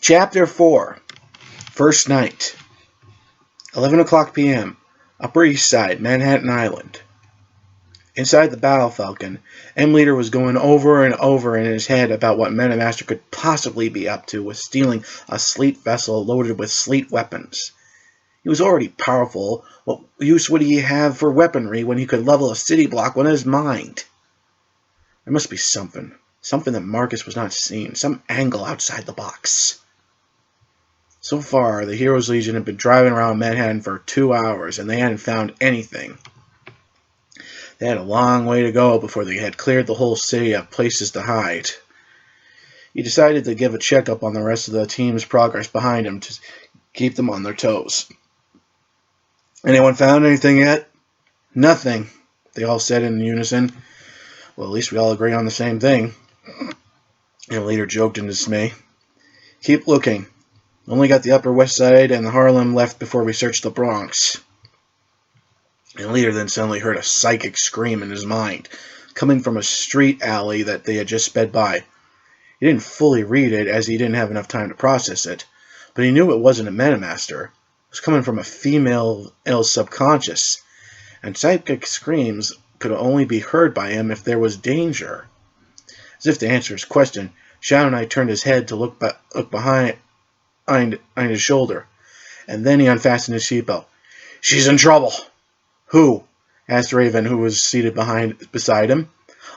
Chapter 4. First Night. 11 o'clock p.m. Upper East Side, Manhattan Island. Inside the Battle Falcon, M. Leader was going over and over in his head about what Metamaster could possibly be up to with stealing a sleet vessel loaded with sleet weapons. He was already powerful. What use would he have for weaponry when he could level a city block with his mind? There must be something that Marcus was not seeing, some angle outside the box. So far, the Heroes Legion had been driving around Manhattan for 2 hours, and they hadn't found anything. They had a long way to go before they had cleared the whole city of places to hide. He decided to give a checkup on the rest of the team's progress behind him to keep them on their toes. Anyone found anything yet? Nothing, they all said in unison. Well, at least we all agree on the same thing. And Leader joked in dismay. Keep looking. Only got the Upper West Side and the Harlem left before we searched the Bronx. And Leader then suddenly heard a psychic scream in his mind, coming from a street alley that they had just sped by. He didn't fully read it, as he didn't have enough time to process it, but he knew it wasn't a Metamaster. It was coming from a female subconscious, and psychic screams could only be heard by him if there was danger. As if to answer his question, Shadow Knight turned his head to look behind his shoulder, and then he unfastened his seatbelt. "She's in trouble." "Who?" asked Raven, who was seated beside him.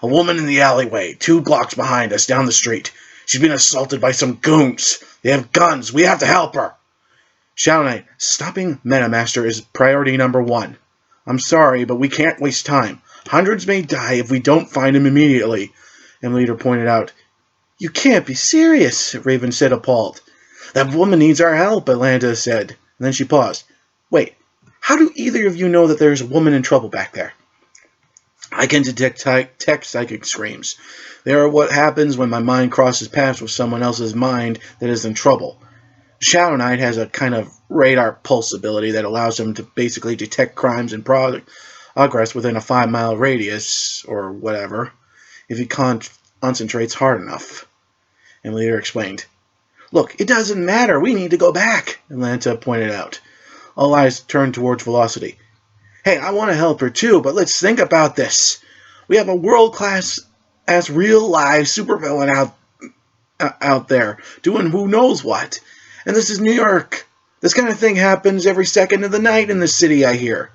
"A woman in the alleyway, 2 blocks behind us, down the street. She's been assaulted by some goons. They have guns. We have to help her." Shadow Knight, stopping Metamaster is priority number 1. "I'm sorry, but we can't waste time. Hundreds may die if we don't find him immediately," M. Leader pointed out. "You can't be serious," Raven said, appalled. "That woman needs our help," Atlanta said. And then she paused. "Wait, how do either of you know that there's a woman in trouble back there?" "I can detect psychic screams. They are what happens when my mind crosses paths with someone else's mind that is in trouble. Shadow Knight has a kind of radar pulse ability that allows him to basically detect crimes and progress within a 5-mile radius, or whatever, if he concentrates hard enough," And Leader explained. "Look, it doesn't matter. We need to go back," Atlanta pointed out. All eyes turned towards Velocity. "Hey, I want to help her too, but let's think about this. We have a world-class, real-life supervillain out there doing who knows what. And this is New York. This kind of thing happens every second of the night in the city, I hear.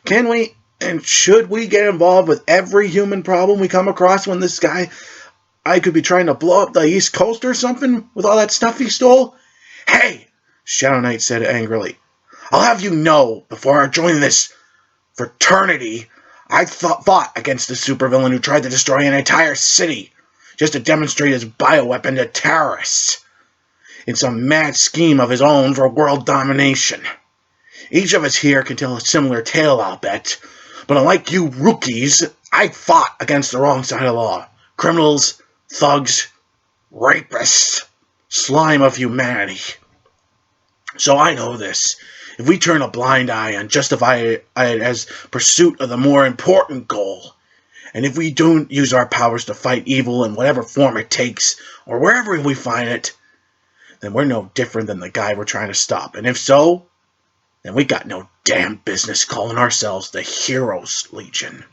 Can we and should we get involved with every human problem we come across when this guy I could be trying to blow up the East Coast or something with all that stuff he stole?" "Hey!" Shadow Knight said angrily. "I'll have you know, before I join this fraternity, I fought against a supervillain who tried to destroy an entire city just to demonstrate his bioweapon to terrorists in some mad scheme of his own for world domination. Each of us here can tell a similar tale, I'll bet, but unlike you rookies, I fought against the wrong side of the law. Criminals, thugs, rapists, slime of humanity. So I know this. If we turn a blind eye and justify it as pursuit of the more important goal, and if we don't use our powers to fight evil in whatever form it takes, or wherever we find it, then we're no different than the guy we're trying to stop. And if so, then we got no damn business calling ourselves the Heroes Legion."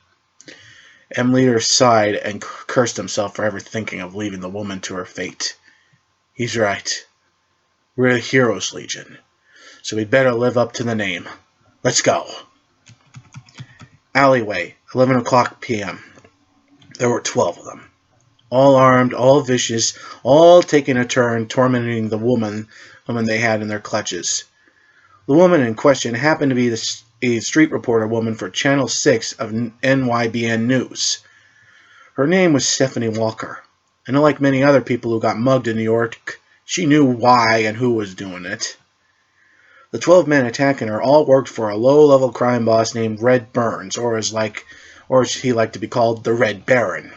M. Leader sighed and cursed himself for ever thinking of leaving the woman to her fate. He's right. We're the Heroes Legion, so we'd better live up to the name. Let's go. Alleyway, 11 o'clock p.m. There were 12 of them. All armed, all vicious, all taking a turn tormenting the woman they had in their clutches. The woman in question happened to be a street reporter woman for Channel 6 of NYBN News. Her name was Stephanie Walker, and unlike many other people who got mugged in New York, she knew why and who was doing it. The 12 men attacking her all worked for a low-level crime boss named Red Burns, or as he liked to be called, the Red Baron.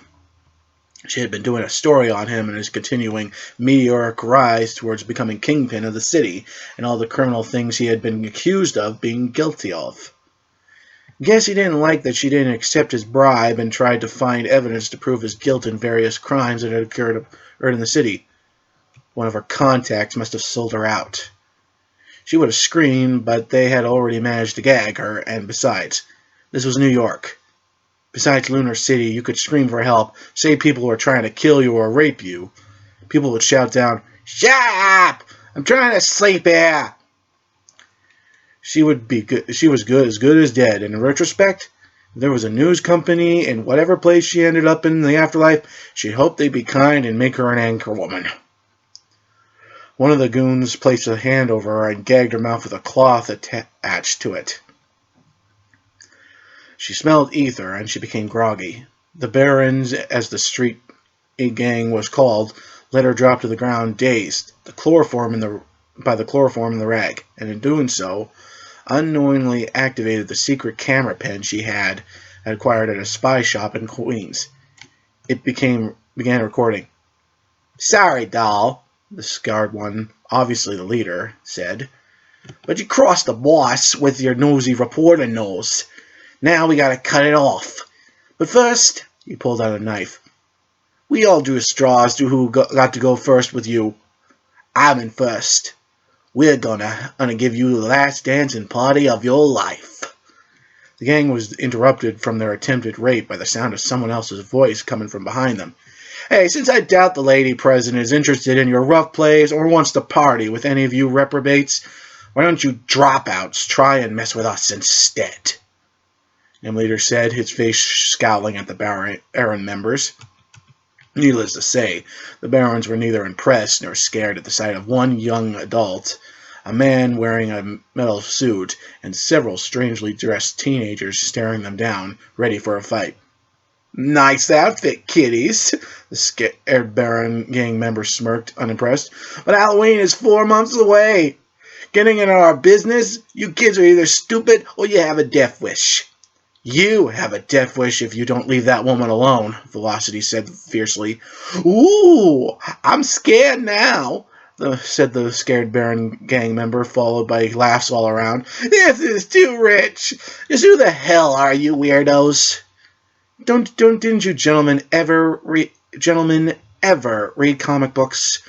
She had been doing a story on him and his continuing meteoric rise towards becoming kingpin of the city and all the criminal things he had been accused of being guilty of. Guess he didn't like that she didn't accept his bribe and tried to find evidence to prove his guilt in various crimes that had occurred in the city. One of her contacts must have sold her out. She would have screamed, but they had already managed to gag her, and besides, this was New York. Besides Lunar City, you could scream for help, say people were trying to kill you or rape you. People would shout down, "Chap! I'm trying to sleep here!" She was as good as dead, and in retrospect, if there was a news company in whatever place she ended up in the afterlife, she hoped they'd be kind and make her an anchor woman. One of the goons placed a hand over her and gagged her mouth with a cloth attached to it. She smelled ether, and she became groggy. The Barons, as the street gang was called, let her drop to the ground, dazed, by the chloroform in the rag, and in doing so, unknowingly activated the secret camera pen she had acquired at a spy shop in Queens. It began recording. "Sorry, doll," the scarred one, obviously the leader, said, "but you crossed the boss with your nosy reporter nose. Now we gotta cut it off. But first," he pulled out a knife, "we all drew straws to who got to go first with you. I'm in first. We're gonna give you the last dancing party of your life." The gang was interrupted from their attempted rape by the sound of someone else's voice coming from behind them. "Hey, since I doubt the lady president is interested in your rough plays or wants to party with any of you reprobates, why don't you dropouts try and mess with us instead?" Leader said, his face scowling at the Baron members. Needless to say, the Barons were neither impressed nor scared at the sight of one young adult, a man wearing a metal suit, and several strangely dressed teenagers staring them down, ready for a fight. "Nice outfit, kiddies," the scared Baron gang member smirked, unimpressed. "But Halloween is 4 months away. Getting into our business? You kids are either stupid or you have a death wish." "You have a death wish if you don't leave that woman alone," Velocity said fiercely. "Ooh, I'm scared now," said the scared Baron gang member, followed by laughs all around. "This is too rich. Just who the hell are you weirdos?" Didn't you gentlemen ever read comic books?"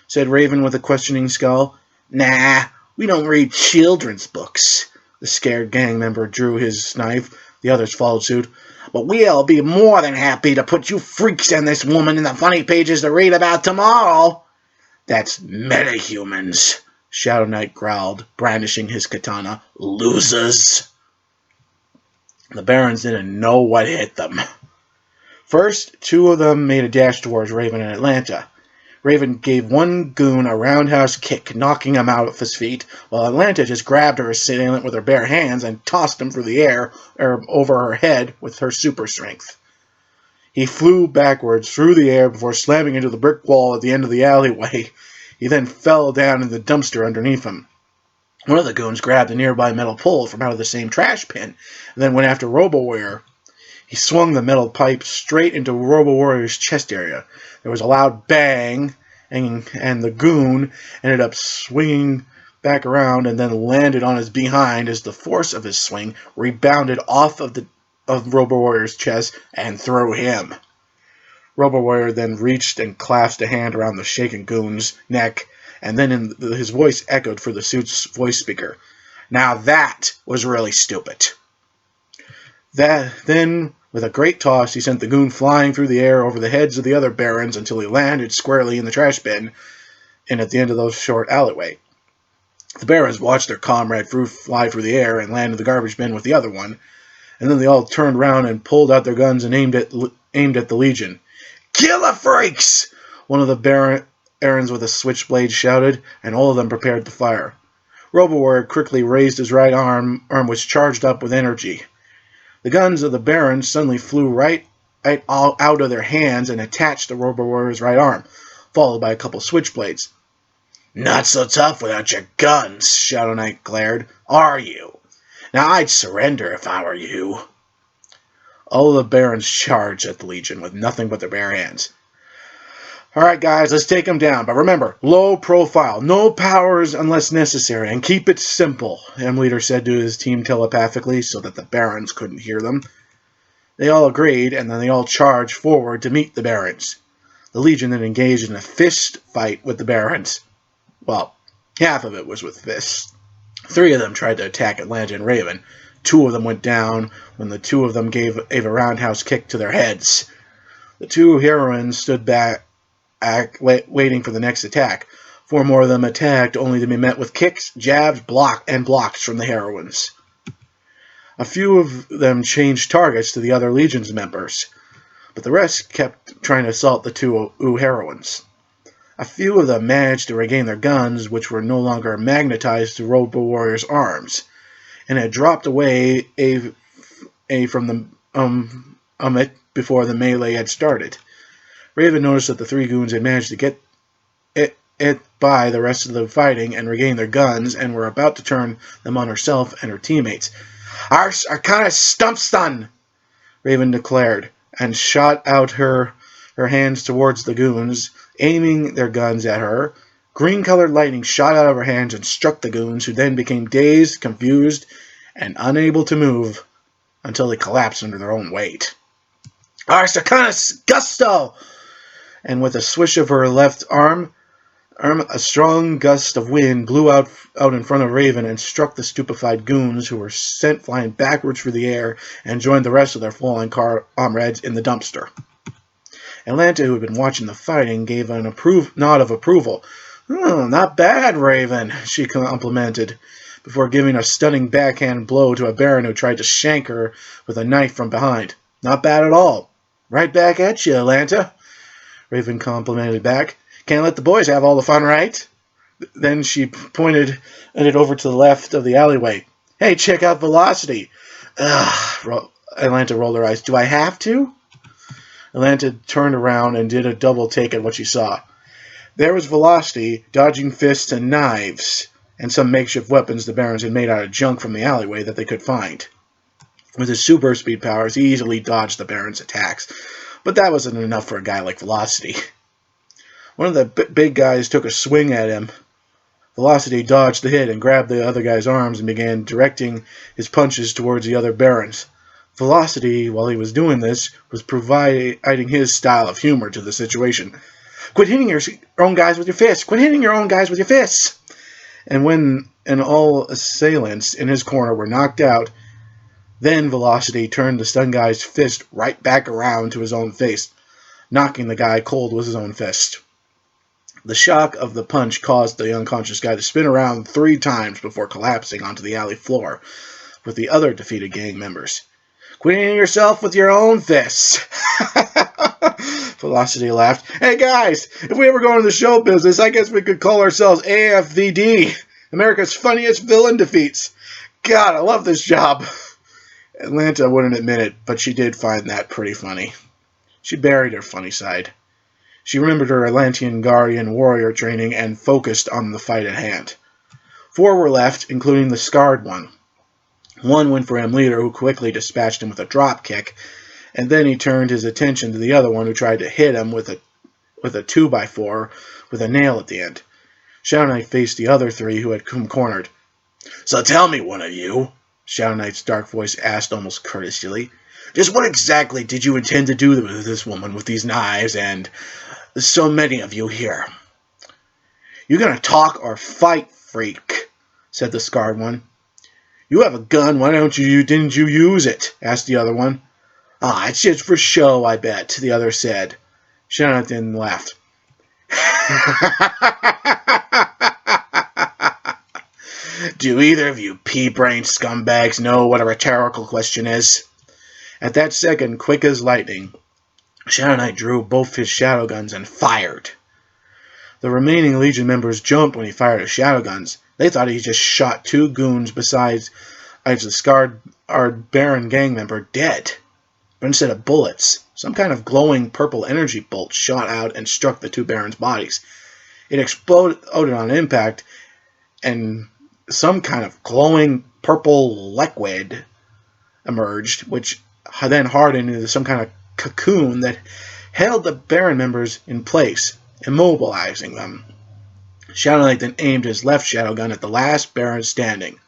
said Raven with a questioning skull. "Nah, we don't read children's books." The scared gang member drew his knife. The others followed suit. "But we'll be more than happy to put you freaks and this woman in the funny pages to read about tomorrow." "That's metahumans," Shadow Knight growled, brandishing his katana. "Losers." The Barons didn't know what hit them. First, 2 of them made a dash towards Raven and Atlanta. Raven gave one goon a roundhouse kick, knocking him out of his feet, while Atlanta just grabbed her assailant with her bare hands and tossed him through the air over her head with her super strength. He flew backwards through the air before slamming into the brick wall at the end of the alleyway. He then fell down in the dumpster underneath him. One of the goons grabbed a nearby metal pole from out of the same trash bin, and then went after Robo-Warrior. He swung the metal pipe straight into Robo-Warrior's chest area. There was a loud bang, and the goon ended up swinging back around and then landed on his behind as the force of his swing rebounded off of Robo-Warrior's chest and through him. Robo-Warrior then reached and clasped a hand around the shaken goon's neck, and then his voice echoed for the suit's voice speaker. "Now that was really stupid." Then, with a great toss, he sent the goon flying through the air over the heads of the other Barons until he landed squarely in the trash bin and at the end of the short alleyway. The Barons watched their comrade fly through the air and land in the garbage bin with the other one, and then they all turned round and pulled out their guns and aimed at the Legion. "Killer freaks!" one of the Barons with a switchblade shouted, and all of them prepared to fire. Robo-Warrior quickly raised his right arm was charged up with energy. The guns of the Barons suddenly flew right out of their hands and attached to Robo-Warrior's right arm, followed by a couple switchblades. "Not so tough without your guns," Shadow Knight glared. "Are you? Now I'd surrender if I were you." All the Barons charged at the Legion with nothing but their bare hands. "Alright guys, let's take them down, but remember, low profile, no powers unless necessary, and keep it simple," Leader said to his team telepathically so that the Barons couldn't hear them. They all agreed, and then they all charged forward to meet the Barons. The Legion then engaged in a fist fight with the Barons. Well, half of it was with fists. 3 of them tried to attack Atlanta and Raven. 2 of them went down when the 2 of them gave a roundhouse kick to their heads. The 2 heroines stood back, waiting for the next attack. 4 more of them attacked, only to be met with kicks, jabs, blocks from the heroines. A few of them changed targets to the other Legion's members, but the rest kept trying to assault the 2 heroines. A few of them managed to regain their guns, which were no longer magnetized to Robo Warrior's arms, and had dropped away from it before the melee had started. Raven noticed that the 3 goons had managed to get it by the rest of the fighting and regain their guns, and were about to turn them on herself and her teammates. Our kind of stump stun, Raven declared, and shot out her hands towards the goons, aiming their guns at her. Green-colored lightning shot out of her hands and struck the goons, who then became dazed, confused, and unable to move until they collapsed under their own weight. Arsacanis Gusto! And with a swish of her left arm, a strong gust of wind blew out in front of Raven and struck the stupefied goons, who were sent flying backwards through the air and joined the rest of their fallen comrades in the dumpster. Atlanta, who had been watching the fighting, gave an nod of approval. Not bad, Raven, she complimented, before giving a stunning backhand blow to a Baron who tried to shank her with a knife from behind. Not bad at all. Right back at you, Atlanta, Raven complimented back. Can't let the boys have all the fun, right? Then she pointed it over to the left of the alleyway. Hey, check out Velocity. Atlanta rolled her eyes. Do I have to? Atlanta turned around and did a double take at what she saw. There was Velocity, dodging fists and knives, and some makeshift weapons the Barons had made out of junk from the alleyway that they could find. With his super speed powers, he easily dodged the Barons' attacks, but that wasn't enough for a guy like Velocity. One of the big guys took a swing at him. Velocity dodged the hit and grabbed the other guy's arms and began directing his punches towards the other Barons. Velocity, while he was doing this, was providing his style of humor to the situation. Quit hitting your own guys with your fists! Quit hitting your own guys with your fists! And when all assailants in his corner were knocked out, then Velocity turned the stunned guy's fist right back around to his own face, knocking the guy cold with his own fist. The shock of the punch caused the unconscious guy to spin around 3 times before collapsing onto the alley floor with the other defeated gang members. Quit hitting yourself with your own fists! Velocity laughed. Hey guys, if we ever go into the show business, I guess we could call ourselves AFVD, America's Funniest Villain Defeats. God, I love this job. Atlanta wouldn't admit it, but she did find that pretty funny. She buried her funny side. She remembered her Atlantean Guardian warrior training and focused on the fight at hand. 4 were left, including the scarred one. 1 went for M. Leader, who quickly dispatched him with a drop kick, and then he turned his attention to the other one, who tried to hit him with a 2x4 with a nail at the end. Shadow Knight faced the other 3 who had come cornered. So tell me, one of you, Shadow Knight's dark voice asked almost courteously, just what exactly did you intend to do with this woman with these knives and so many of you here? You gonna talk or fight, freak? Said the scarred one. You have a gun, didn't you use it? Asked the other one. It's just for show, I bet, the other said. Shadow Knight then laughed. Do either of you pea-brained scumbags know what a rhetorical question is? At that second, quick as lightning, Shadow Knight drew both his shadow guns and fired. The remaining Legion members jumped when he fired his shadow guns. They thought he just shot 2 goons besides the scarred Baron gang member dead. But instead of bullets, some kind of glowing purple energy bolt shot out and struck the 2 Barons' bodies. It exploded on impact, and some kind of glowing purple liquid emerged, which then hardened into some kind of cocoon that held the Baron members in place, immobilizing them. Shadow Knight then aimed his left shadow gun at the last Baron standing.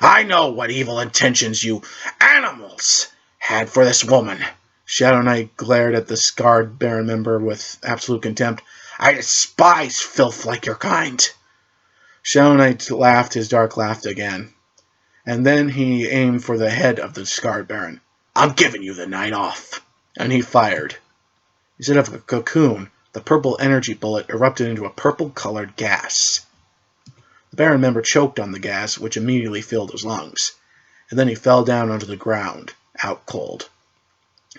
I know what evil intentions you animals had for this woman, Shadow Knight glared at the scarred Baron member with absolute contempt. I despise filth like your kind. Shadow Knight laughed his dark laugh again, and then he aimed for the head of the scarred Baron. I'm giving you the night off. And he fired. Instead of a cocoon, the purple energy bullet erupted into a purple-colored gas. The Baron member choked on the gas, which immediately filled his lungs, and then he fell down onto the ground, out cold.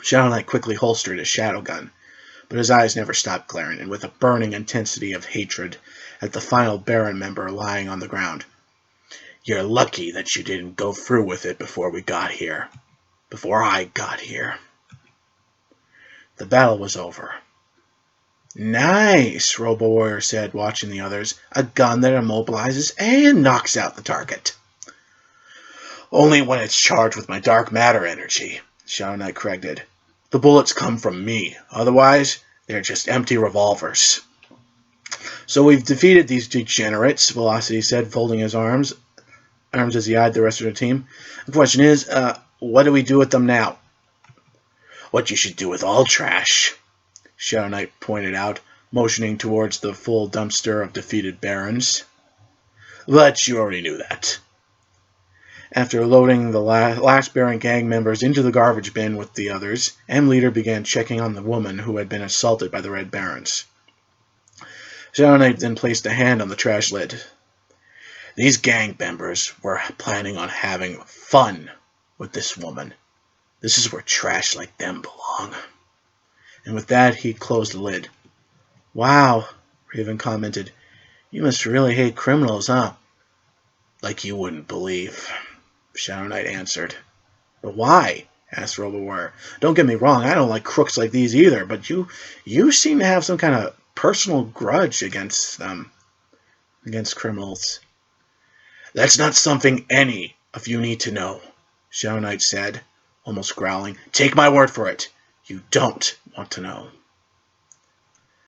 Shadow Knight quickly holstered his shadow gun, but his eyes never stopped glaring, and with a burning intensity of hatred at the final Baron member lying on the ground. You're lucky that you didn't go through with it before we got here. Before I got here. The battle was over. Nice, Robo-Warrior said, watching the others. A gun that immobilizes and knocks out the target. Only when it's charged with my dark matter energy, Shadow Knight corrected. The bullets come from me. Otherwise, they're just empty revolvers. So we've defeated these degenerates, Velocity said, folding his arms as he eyed the rest of the team. The question is, what do we do with them now? What you should do with all trash, Shadow Knight pointed out, motioning towards the full dumpster of defeated barons. But you already knew that. After loading the last Baron gang members into the garbage bin with the others, M Leader began checking on the woman who had been assaulted by the Red Barons. Shadow Knight then placed a hand on the trash lid. These gang members were planning on having fun with this woman. This is where trash like them belong. And with that, he closed the lid. Wow, Raven commented. You must really hate criminals, huh? Like you wouldn't believe, Shadow Knight answered. But why? Asked Robo-Warrior. Don't get me wrong, I don't like crooks like these either, but you seem to have some kind of personal grudge against them. Against criminals. That's not something any of you need to know, Shadow Knight said, almost growling. Take my word for it. You don't want to know.